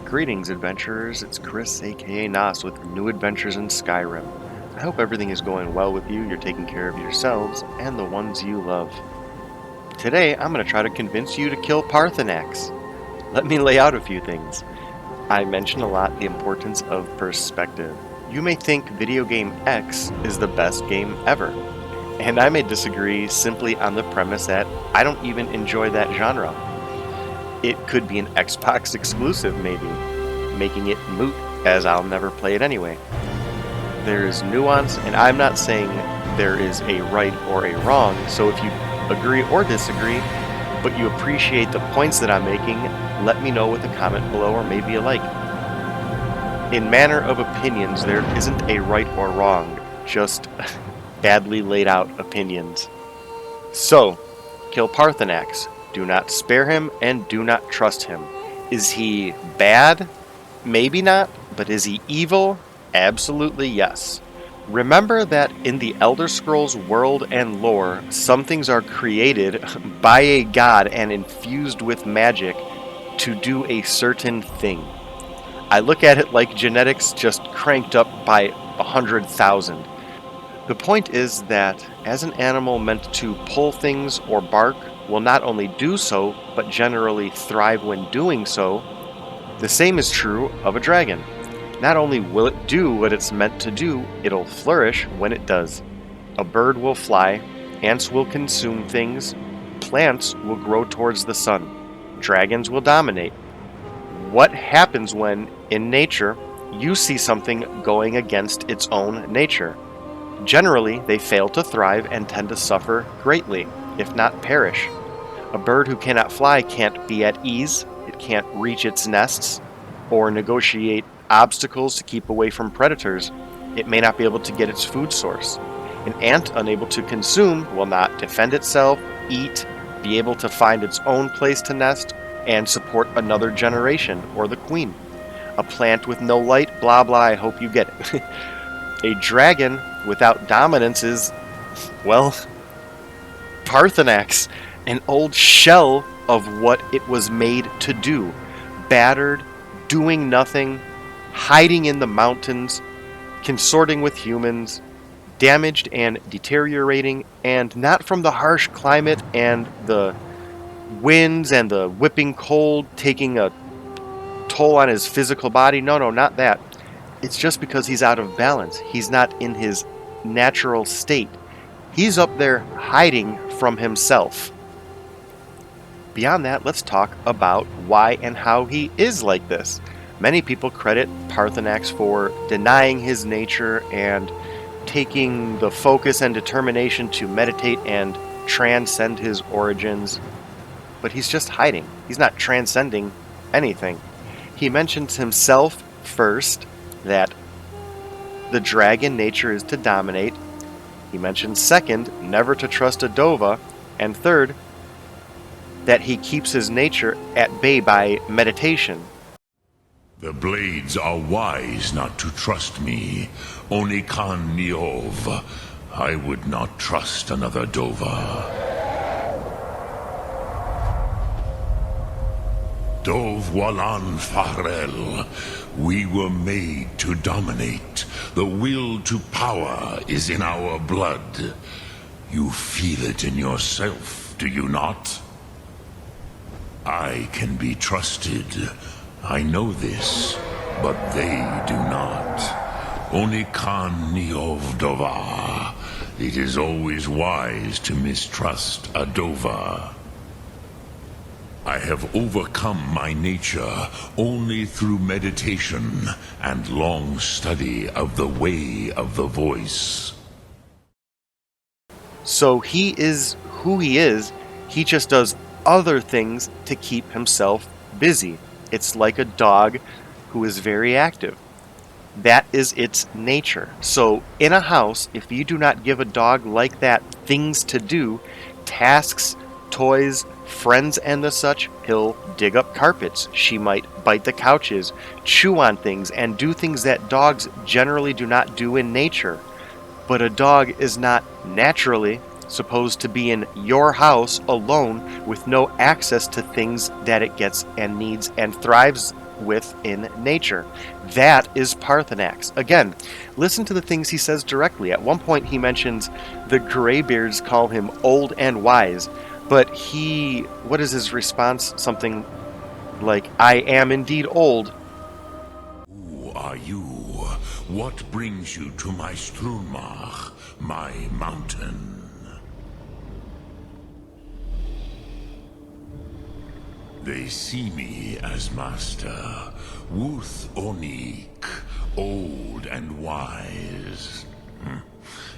Greetings, adventurers. It's Chris, aka Nos, with new adventures in Skyrim. I hope everything is going well with you, you're taking care of yourselves and the ones you love. Today, I'm going to try to convince you to kill Paarthurnax. Let me lay out a few things. I mention a lot the importance of perspective. You may think video game X is the best game ever, and I may disagree simply on the premise that I don't even enjoy that genre. It could be an Xbox exclusive, maybe, making it moot, as I'll never play it anyway. There is nuance, and I'm not saying there is a right or a wrong, so if you agree or disagree, but you appreciate the points that I'm making, let me know with a comment below or maybe a like. In manner of opinions, there isn't a right or wrong, just badly laid out opinions. So, kill Paarthurnax. Do not spare him and do not trust him. Is he bad? Maybe not, but is he evil? Absolutely yes. Remember that in the Elder Scrolls world and lore, some things are created by a god and infused with magic to do a certain thing. I look at it like genetics just cranked up by 100,000. The point is that as an animal meant to pull things or bark will not only do so, but generally thrive when doing so, the same is true of a dragon. Not only will it do what it's meant to do, it'll flourish when it does. A bird will fly, ants will consume things, plants will grow towards the sun, dragons will dominate. What happens when, in nature, you see something going against its own nature? Generally, they fail to thrive and tend to suffer greatly, if not perish. A bird who cannot fly can't be at ease, it can't reach its nests, or negotiate obstacles to keep away from predators. It may not be able to get its food source. An ant unable to consume will not defend itself, eat, be able to find its own place to nest, and support another generation, or the queen. A plant with no light, blah blah, I hope you get it. A dragon without dominance is, well, Paarthurnax, an old shell of what it was made to do. Battered, doing nothing, hiding in the mountains, consorting with humans, damaged and deteriorating, and not from the harsh climate and the winds and the whipping cold taking a toll on his physical body. No, not that. It's just because he's out of balance. He's not in his natural state. He's up there hiding from himself. Beyond that, let's talk about why and how he is like this. Many people credit Paarthurnax for denying his nature and taking the focus and determination to meditate and transcend his origins. But he's just hiding. He's not transcending anything. He mentions himself first, that the dragon nature is to dominate. He mentions second, never to trust a Dova, and third, that he keeps his nature at bay by meditation. The blades are wise not to trust me. Only Khan Niov. I would not trust another Dova. Dov Walan Farel. We were made to dominate. The will to power is in our blood. You feel it in yourself, do you not? I can be trusted. I know this, but they do not. Only Khan Niov Dova. It is always wise to mistrust a Dova. I have overcome my nature only through meditation and long study of the way of the voice. So he is who he is, he just does other things to keep himself busy. It's like a dog who is very active. That is its nature. So in a house, if you do not give a dog like that things to do, tasks, toys, friends and the such, he'll dig up carpets. She might bite the couches, chew on things, and do things that dogs generally do not do in nature. But a dog is not naturally supposed to be in your house alone with no access to things that it gets and needs and thrives within nature. That is Paarthurnax. Again, listen to the things he says directly. At one point he mentions the Greybeards call him old and wise, but what is his response? Something like, I am indeed old. Who are you? What brings you to my Strunmach, my mountain? They see me as master, Wuth Onik, old and wise.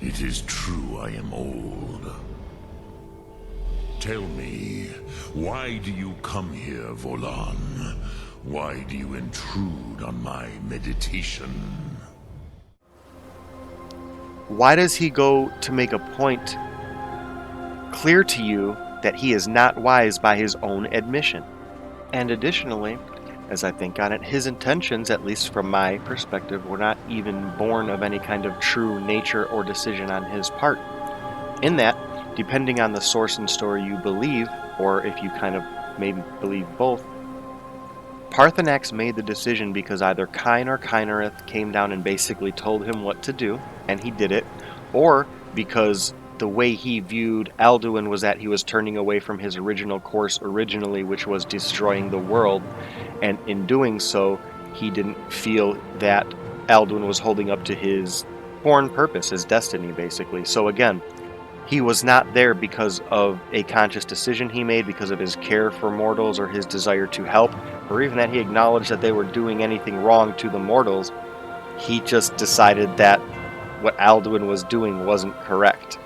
It is true I am old. Tell me, why do you come here, Volan? Why do you intrude on my meditation? Why does he go to make a point clear to you that he is not wise by his own admission? And additionally, as I think on it, his intentions, at least from my perspective, were not even born of any kind of true nature or decision on his part. In that, depending on the source and story you believe, or if you kind of maybe believe both, Paarthurnax made the decision because either Kine or Kynareth came down and basically told him what to do, and he did it, or because the way he viewed Alduin was that he was turning away from his original course originally, which was destroying the world, and in doing so, he didn't feel that Alduin was holding up to his born purpose, his destiny, basically. So again, he was not there because of a conscious decision he made, because of his care for mortals or his desire to help, or even that he acknowledged that they were doing anything wrong to the mortals. He just decided that what Alduin was doing wasn't correct.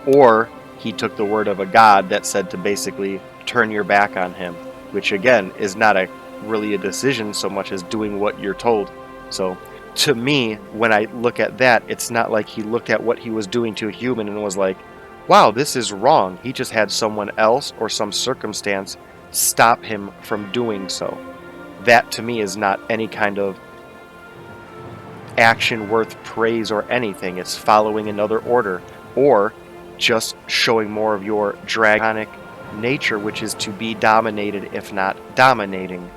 Or he took the word of a god that said to basically turn your back on him, which again is not really a decision so much as doing what you're told. So to me, when I look at that, it's not like he looked at what he was doing to a human and was like, wow, this is wrong. He just had someone else or some circumstance stop him from doing so. That to me is not any kind of action worth praise or anything. It's following another order, or just showing more of your draconic nature, which is to be dominated, if not dominating.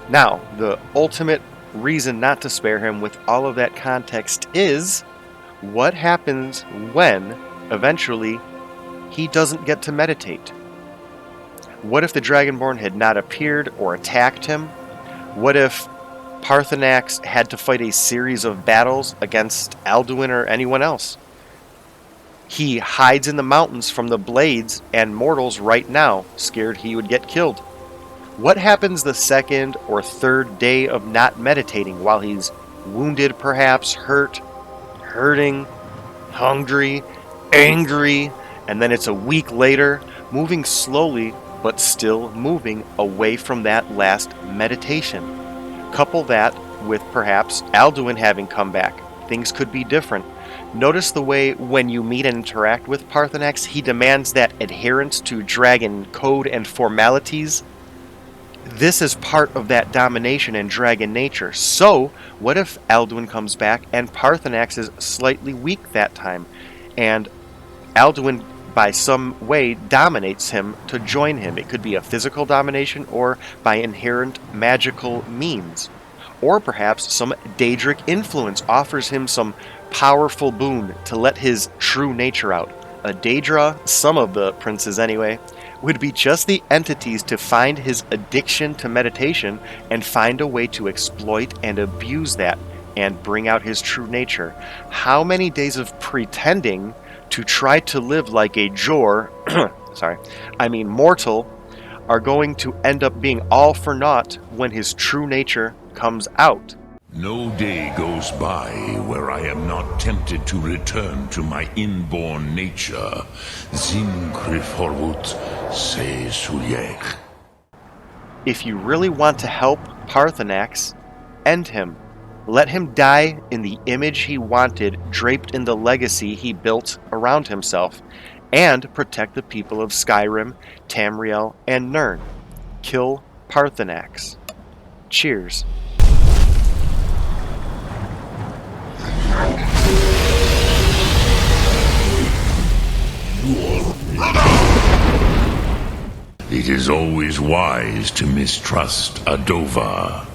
Now, the ultimate reason not to spare him with all of that context is what happens when, eventually, he doesn't get to meditate. What if the Dragonborn had not appeared or attacked him? What if Paarthurnax had to fight a series of battles against Alduin or anyone else? He hides in the mountains from the blades and mortals right now, scared he would get killed. What happens the second or third day of not meditating while he's wounded perhaps, hurting, hungry, angry, and then it's a week later, moving slowly but still moving away from that last meditation? Couple that with perhaps Alduin having come back. Things could be different. Notice the way when you meet and interact with Paarthurnax, he demands that adherence to dragon code and formalities. This is part of that domination and dragon nature. So, what if Alduin comes back and Paarthurnax is slightly weak that time, and Alduin by some way dominates him to join him? It could be a physical domination or by inherent magical means. Or perhaps some Daedric influence offers him some powerful boon to let his true nature out. A Daedra, some of the princes anyway, would be just the entities to find his addiction to meditation and find a way to exploit and abuse that and bring out his true nature. How many days of pretending to try to live like a Jor, mortal, are going to end up being all for naught when his true nature comes out? No day goes by where I am not tempted to return to my inborn nature. Zimkrifhorut se Sulyech. If you really want to help Paarthurnax, end him. Let him die in the image he wanted, draped in the legacy he built around himself, and protect the people of Skyrim, Tamriel, and Nirn. Kill Paarthurnax. Cheers. It is always wise to mistrust Adova.